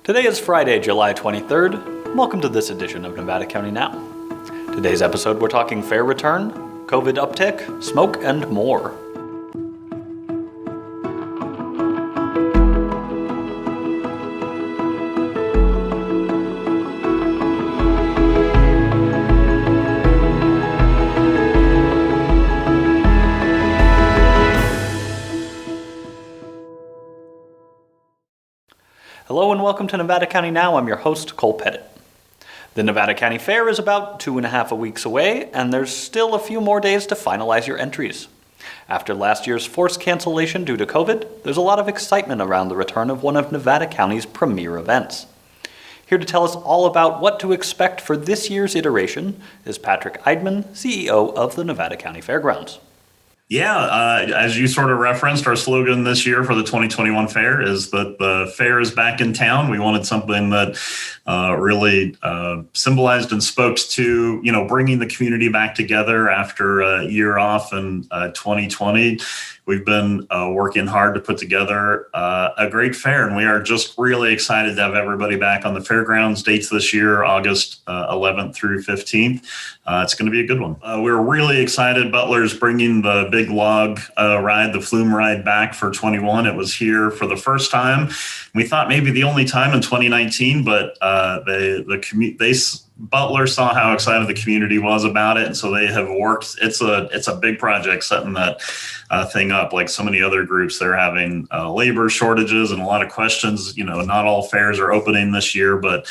Today is Friday, July 23rd. Welcome to this edition of Nevada County Now. Today's episode, we're talking fair return, COVID uptick, smoke, and more. Hello and welcome to Nevada County Now. I'm your host, Cole Pettit. The Nevada County Fair is about 2.5 weeks away, and there's still a few more days to finalize your entries. After last year's forced cancellation due to COVID, there's a lot of excitement around the return of one of Nevada County's premier events. Here to tell us all about what to expect for this year's iteration is Patrick Eidman, CEO of the Nevada County Fairgrounds. Yeah, as you sort of referenced, our slogan this year for the 2021 fair is that the fair is back in town. We wanted something that really symbolized and spoke to, bringing the community back together after a year off in 2020. We've been working hard to put together a great fair, and we are just really excited to have everybody back on the fairgrounds. Dates this year, August 11th through 15th. It's going to be a good one. We're really excited. Butler's bringing the big log ride, the flume ride, back for 21. It was here for the first time. We thought maybe the only time in 2019, but Butler saw how excited the community was about it, and so they have worked. It's a big project setting that thing up. Like so many other groups, they're having labor shortages and a lot of questions. Not all fairs are opening this year, but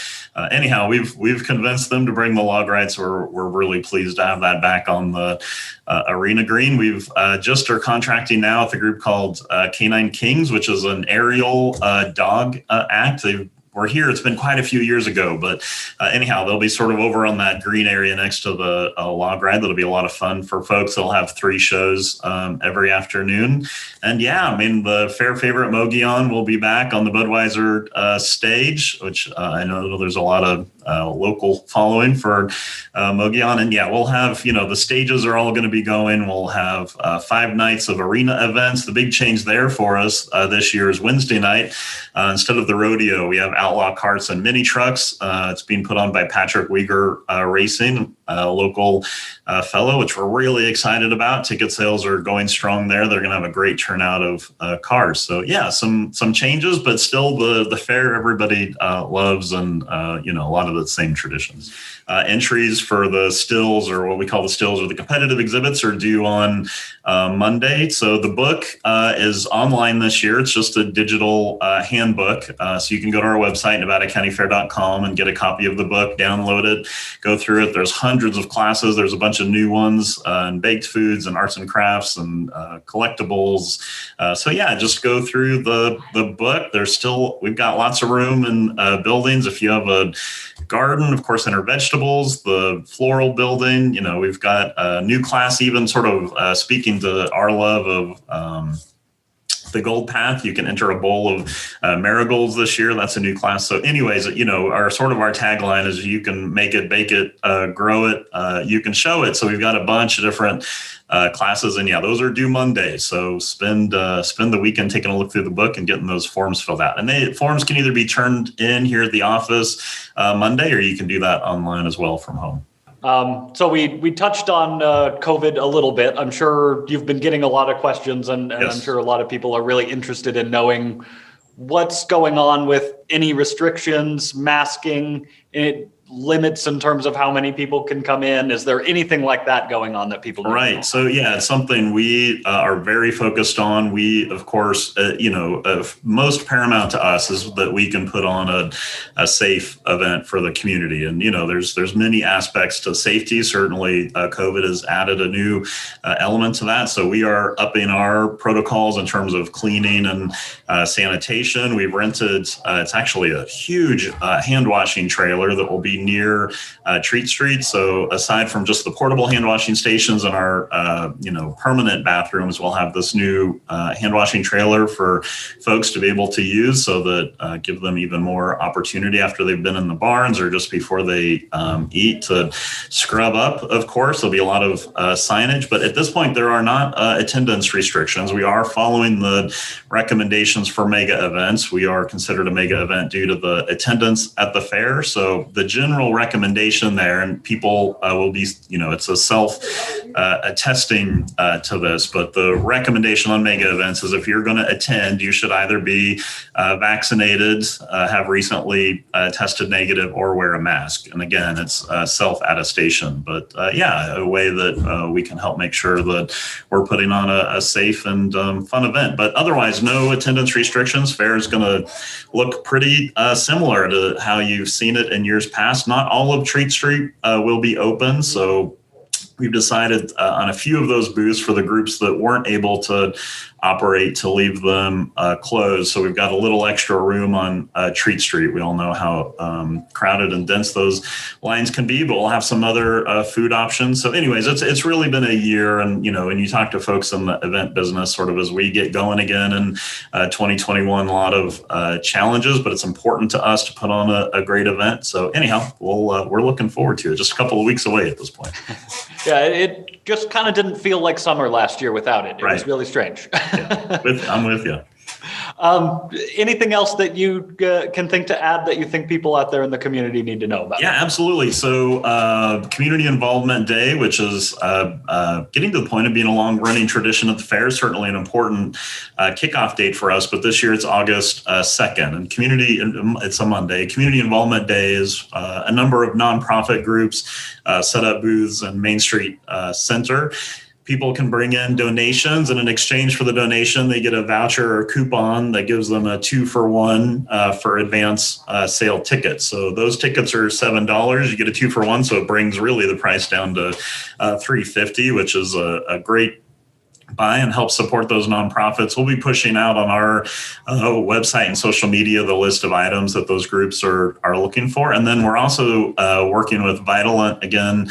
anyhow, we've convinced them to bring the log ride, so we're really pleased to have that back on the arena green. We've just are contracting now with a group called Canine Kings, which is an aerial dog act. We're here. It's been quite a few years ago, but anyhow, they'll be sort of over on that green area next to the log ride. That'll be a lot of fun for folks. They'll have 3 shows every afternoon. And yeah, the fair favorite Mogollon will be back on the Budweiser stage, which I know there's a lot of local following for Mogollon. And yeah, we'll have, the stages are all going to be going. We'll have 5 nights of arena events. The big change there for us this year is Wednesday night. Instead of the rodeo, we have outlaw carts and mini trucks. It's being put on by Patrick Weger Racing, a local fellow, which we're really excited about. Ticket sales are going strong there. They're going to have a great turnout of cars. So yeah, some changes, but still the fair everybody loves, and a lot of the same traditions. Entries for the stills, or what we call the stills, or the competitive exhibits, are due on Monday. So the book is online this year. It's just a digital handbook. So you can go to our website, nevadacountyfair.com, and get a copy of the book, download it, go through it. There's hundreds of classes. There's a bunch of new ones, and baked foods and arts and crafts and collectibles. So yeah, just go through the book. We've got lots of room in buildings. If you have a garden, of course, and our vegetables, the floral building, we've got a new class, even sort of speaking to our love of the Gold Path. You can enter a bowl of marigolds this year. That's a new class. So anyways, our tagline is you can make it, bake it, grow it, you can show it. So we've got a bunch of different classes, and yeah, those are due Monday. So spend the weekend taking a look through the book and getting those forms filled out. And forms can either be turned in here at the office Monday, or you can do that online as well from home. So we touched on COVID a little bit. I'm sure you've been getting a lot of questions, and Yes. I'm sure a lot of people are really interested in knowing what's going on with any restrictions, masking, limits in terms of how many people can come in. Is there anything like that going on that people need to know? Right. So yeah, it's something we are very focused on. We, of course, most paramount to us is that we can put on a safe event for the community. And, there's many aspects to safety. Certainly COVID has added a new element to that. So we are upping our protocols in terms of cleaning and sanitation. We've rented, it's actually a huge hand washing trailer that will be near Treat Street. So aside from just the portable hand washing stations and our permanent bathrooms, we'll have this new hand washing trailer for folks to be able to use, so that give them even more opportunity after they've been in the barns or just before they eat to scrub up. Of course, there'll be a lot of signage, but at this point there are not attendance restrictions. We are following the recommendations for mega events. We are considered a mega event due to the attendance at the fair. So the general recommendation there, and people will be, it's a self-attesting to this, but the recommendation on mega events is if you're going to attend, you should either be vaccinated, have recently tested negative, or wear a mask. And again, it's self-attestation, but a way that we can help make sure that we're putting on a safe and fun event. But otherwise, no attendance restrictions. Fair is going to look pretty similar to how you've seen it in years past. Not all of Treat Street will be open, so we've decided on a few of those booths for the groups that weren't able to operate to leave them closed. So we've got a little extra room on Treat Street. We all know how crowded and dense those lines can be, but we'll have some other food options. So anyways, it's really been a year. And, when you talk to folks in the event business, sort of as we get going again in 2021, a lot of challenges, but it's important to us to put on a great event. So anyhow, we're looking forward to it. Just a couple of weeks away at this point. Yeah, it just kind of didn't feel like summer last year without it. It was really strange. Yeah, I'm with you. Anything else that you can think to add that you think people out there in the community need to know about? Yeah, absolutely. So Community Involvement Day, which is getting to the point of being a long-running tradition at the fair, is certainly an important kickoff date for us. But this year it's August 2nd, and it's a Monday. Community Involvement Day is a number of nonprofit groups set up booths in Main Street Center. People can bring in donations, and in exchange for the donation, they get a voucher or coupon that gives them a 2-for-1 for advance sale tickets. So those tickets are $7. You get a 2-for-1, so it brings really the price down to $3.50, which is a great buy and help support those nonprofits. We'll be pushing out on our website and social media the list of items that those groups are looking for. And then we're also working with Vitalant again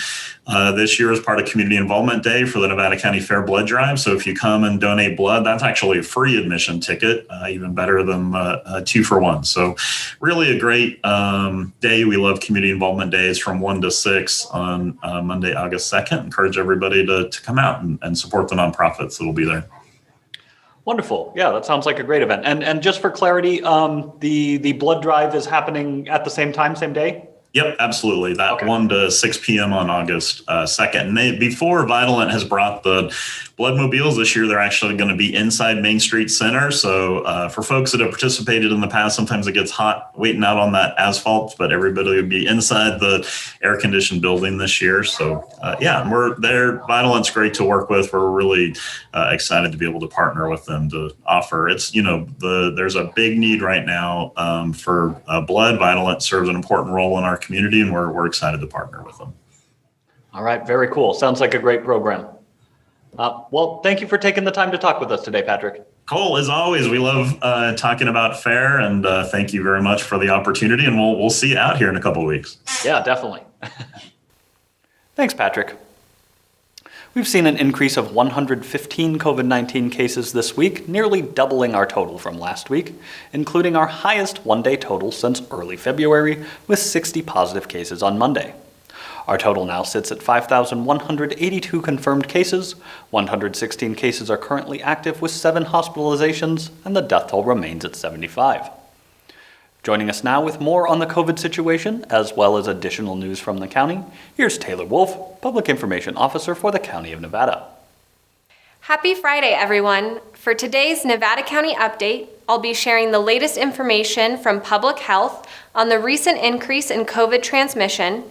this year as part of Community Involvement Day for the Nevada County Fair Blood Drive. So if you come and donate blood, that's actually a free admission ticket, even better than a 2-for-1. So really a great day. We love Community Involvement Days from 1 to 6 on Monday, August 2nd. Encourage everybody to come out and support the nonprofits that will be there. Wonderful. Yeah, that sounds like a great event. And just for clarity, the blood drive is happening at the same time, same day? Yep, absolutely. That 1 to 6 p.m. on August 2nd. And before Vitalant has brought the bloodmobiles this year, they're actually going to be inside Main Street Center. So for folks that have participated in the past, sometimes it gets hot waiting out on that asphalt, but everybody will be inside the air-conditioned building this year. So we're there. Vitalant's great to work with. We're really excited to be able to partner with them to offer. It's, there's a big need right now for blood. Vitalant serves an important role in our community, and we're excited to partner with them. All right, very cool. Sounds like a great program. Well, thank you for taking the time to talk with us today, Patrick. Cole, as always, we love talking about fair, and thank you very much for the opportunity, and we'll see you out here in a couple of weeks. Yeah, definitely. Thanks, Patrick. We've seen an increase of 115 COVID-19 cases this week, nearly doubling our total from last week, including our highest one-day total since early February, with 60 positive cases on Monday. Our total now sits at 5,182 confirmed cases, 116 cases are currently active with 7 hospitalizations, and the death toll remains at 75. Joining us now with more on the COVID situation, as well as additional news from the county, here's Taylor Wolfe, Public Information Officer for the County of Nevada. Happy Friday, everyone. For today's Nevada County Update, I'll be sharing the latest information from Public Health on the recent increase in COVID transmission,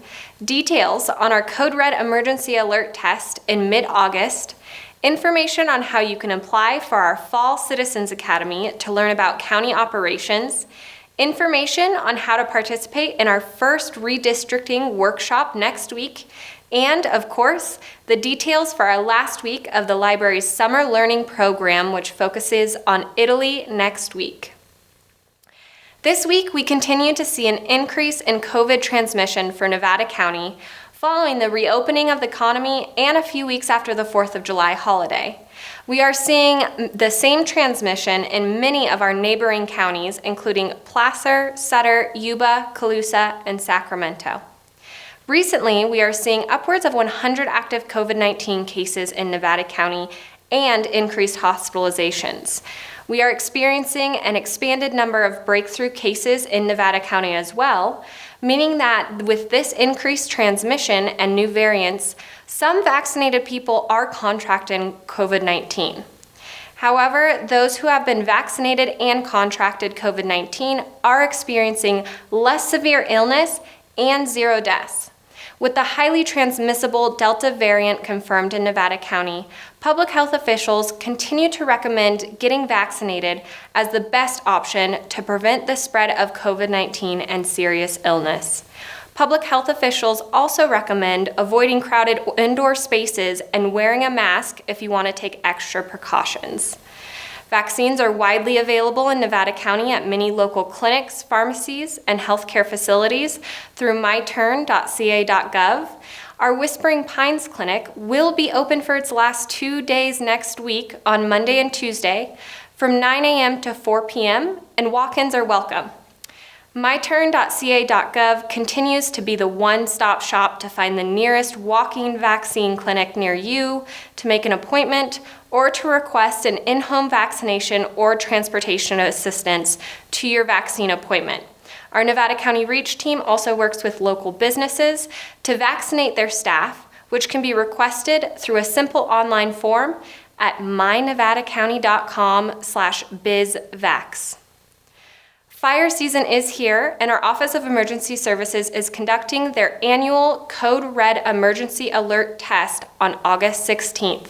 details on our Code Red emergency alert test in mid-August, information on how you can apply for our Fall Citizens Academy to learn about county operations, information on how to participate in our first redistricting workshop next week, and, of course, the details for our last week of the library's summer learning program, which focuses on Italy next week. This week, we continue to see an increase in COVID transmission for Nevada County following the reopening of the economy and a few weeks after the 4th of July holiday. We are seeing the same transmission in many of our neighboring counties, including Placer, Sutter, Yuba, Colusa, and Sacramento. Recently, we are seeing upwards of 100 active COVID-19 cases in Nevada County and increased hospitalizations. We are experiencing an expanded number of breakthrough cases in Nevada County as well, meaning that with this increased transmission and new variants, some vaccinated people are contracting COVID-19. However, those who have been vaccinated and contracted COVID-19 are experiencing less severe illness and 0 deaths. With the highly transmissible Delta variant confirmed in Nevada County, public health officials continue to recommend getting vaccinated as the best option to prevent the spread of COVID-19 and serious illness. Public health officials also recommend avoiding crowded indoor spaces and wearing a mask if you want to take extra precautions. Vaccines are widely available in Nevada County at many local clinics, pharmacies, and healthcare facilities through myturn.ca.gov. Our Whispering Pines Clinic will be open for its last 2 days next week on Monday and Tuesday from 9 a.m. to 4 p.m., and walk-ins are welcome. myturn.ca.gov continues to be the one-stop shop to find the nearest walk-in vaccine clinic near you, to make an appointment, or to request an in-home vaccination or transportation assistance to your vaccine appointment. Our Nevada County Reach team also works with local businesses to vaccinate their staff, which can be requested through a simple online form at mynevadacounty.com/bizvax. Fire season is here, and our Office of Emergency Services is conducting their annual Code Red Emergency Alert test on August 16th.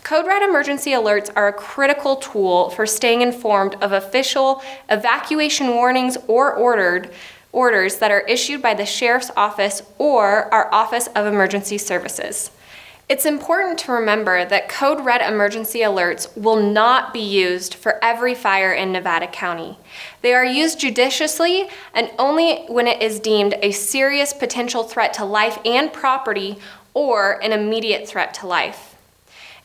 Code Red emergency alerts are a critical tool for staying informed of official evacuation warnings or orders that are issued by the Sheriff's Office or our Office of Emergency Services. It's important to remember that Code Red emergency alerts will not be used for every fire in Nevada County. They are used judiciously and only when it is deemed a serious potential threat to life and property or an immediate threat to life.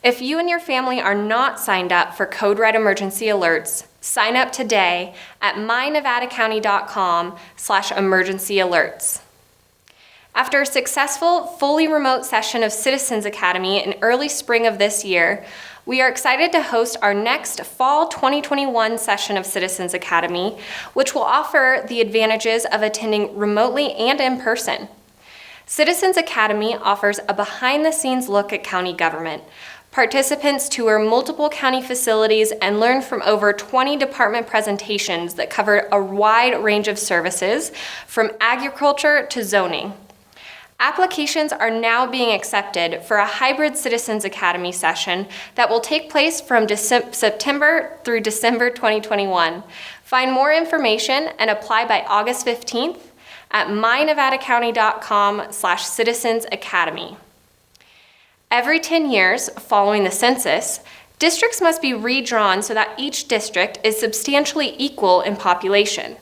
If you and your family are not signed up for Code Red emergency alerts, sign up today at mynevadacounty.com/emergency alerts. After a successful, fully remote session of Citizens Academy in early spring of this year, we are excited to host our next fall 2021 session of Citizens Academy, which will offer the advantages of attending remotely and in person. Citizens Academy offers a behind-the-scenes look at county government. Participants tour multiple county facilities and learn from over 20 department presentations that cover a wide range of services, from agriculture to zoning. Applications are now being accepted for a hybrid Citizens Academy session that will take place from September through December 2021. Find more information and apply by August 15th at mynevadacounty.com/Citizens Academy. Every 10 years following the census, districts must be redrawn so that each district is substantially equal in population.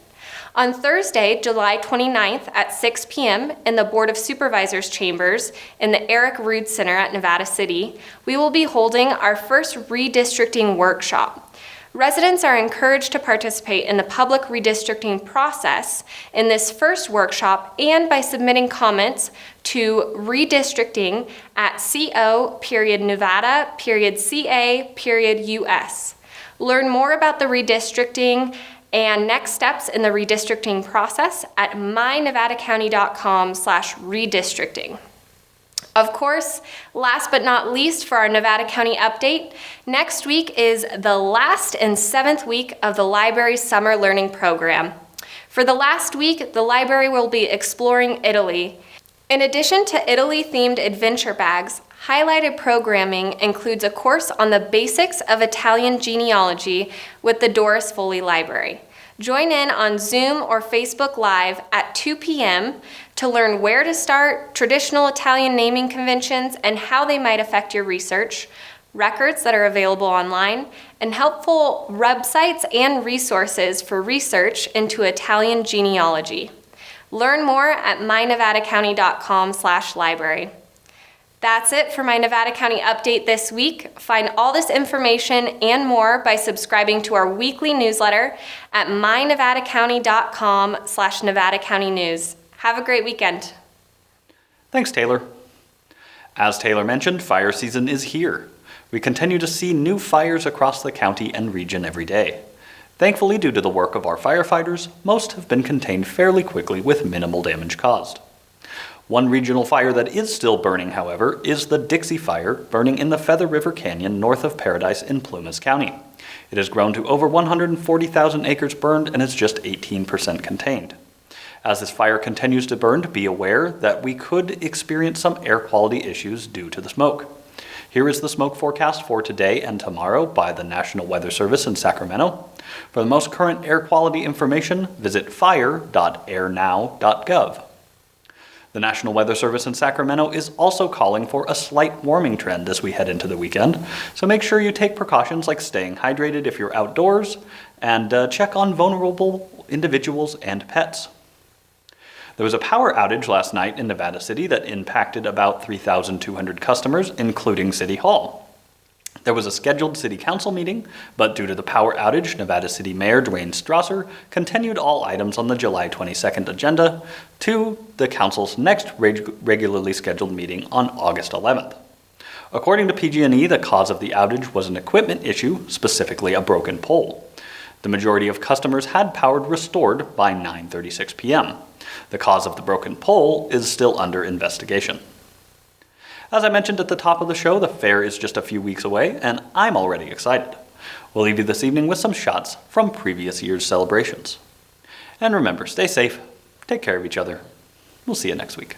On Thursday, July 29th at 6 p.m. in the Board of Supervisors chambers in the Eric Rood Center at Nevada City, we will be holding our first redistricting workshop. Residents are encouraged to participate in the public redistricting process in this first workshop and by submitting comments to redistricting@co.nevada.ca.us. Learn more about the redistricting and next steps in the redistricting process at mynevadacounty.com/redistricting. Of course, last but not least for our Nevada County update, next week is the last and 7th week of the library's summer learning program. For the last week, the library will be exploring Italy. In addition to Italy-themed adventure bags, highlighted programming includes a course on the basics of Italian genealogy with the Doris Foley Library. Join in on Zoom or Facebook Live at 2 p.m. to learn where to start, traditional Italian naming conventions, and how they might affect your research. records that are available online, and helpful websites and resources for research into Italian genealogy. Learn more at mynevadacounty.com/library. That's it for my Nevada County update this week. Find all this information and more by subscribing to our weekly newsletter at mynevadacounty.com/Nevada County News. Have a great weekend. Thanks, Taylor. As Taylor mentioned, fire season is here. We continue to see new fires across the county and region every day. Thankfully, due to the work of our firefighters, most have been contained fairly quickly with minimal damage caused. One regional fire that is still burning, however, is the Dixie fire burning in the Feather River Canyon north of Paradise in Plumas County. It has grown to over 140,000 acres burned and is just 18% contained. As this fire continues to burn, be aware that we could experience some air quality issues due to the smoke. Here is the smoke forecast for today and tomorrow by the National Weather Service in Sacramento. For the most current air quality information, visit fire.airnow.gov. The National Weather Service in Sacramento is also calling for a slight warming trend as we head into the weekend, so make sure you take precautions like staying hydrated if you're outdoors, and check on vulnerable individuals and pets. There was a power outage last night in Nevada City that impacted about 3,200 customers, including City Hall. There was a scheduled City Council meeting, but due to the power outage, Nevada City Mayor Dwayne Strasser continued all items on the July 22nd agenda to the Council's next regularly scheduled meeting on August 11th. According to PG&E, the cause of the outage was an equipment issue, specifically a broken pole. The majority of customers had power restored by 9:36 p.m. The cause of the broken pole is still under investigation. As I mentioned at the top of the show, the fair is just a few weeks away, and I'm already excited. We'll leave you this evening with some shots from previous year's celebrations. And remember, stay safe, take care of each other. We'll see you next week.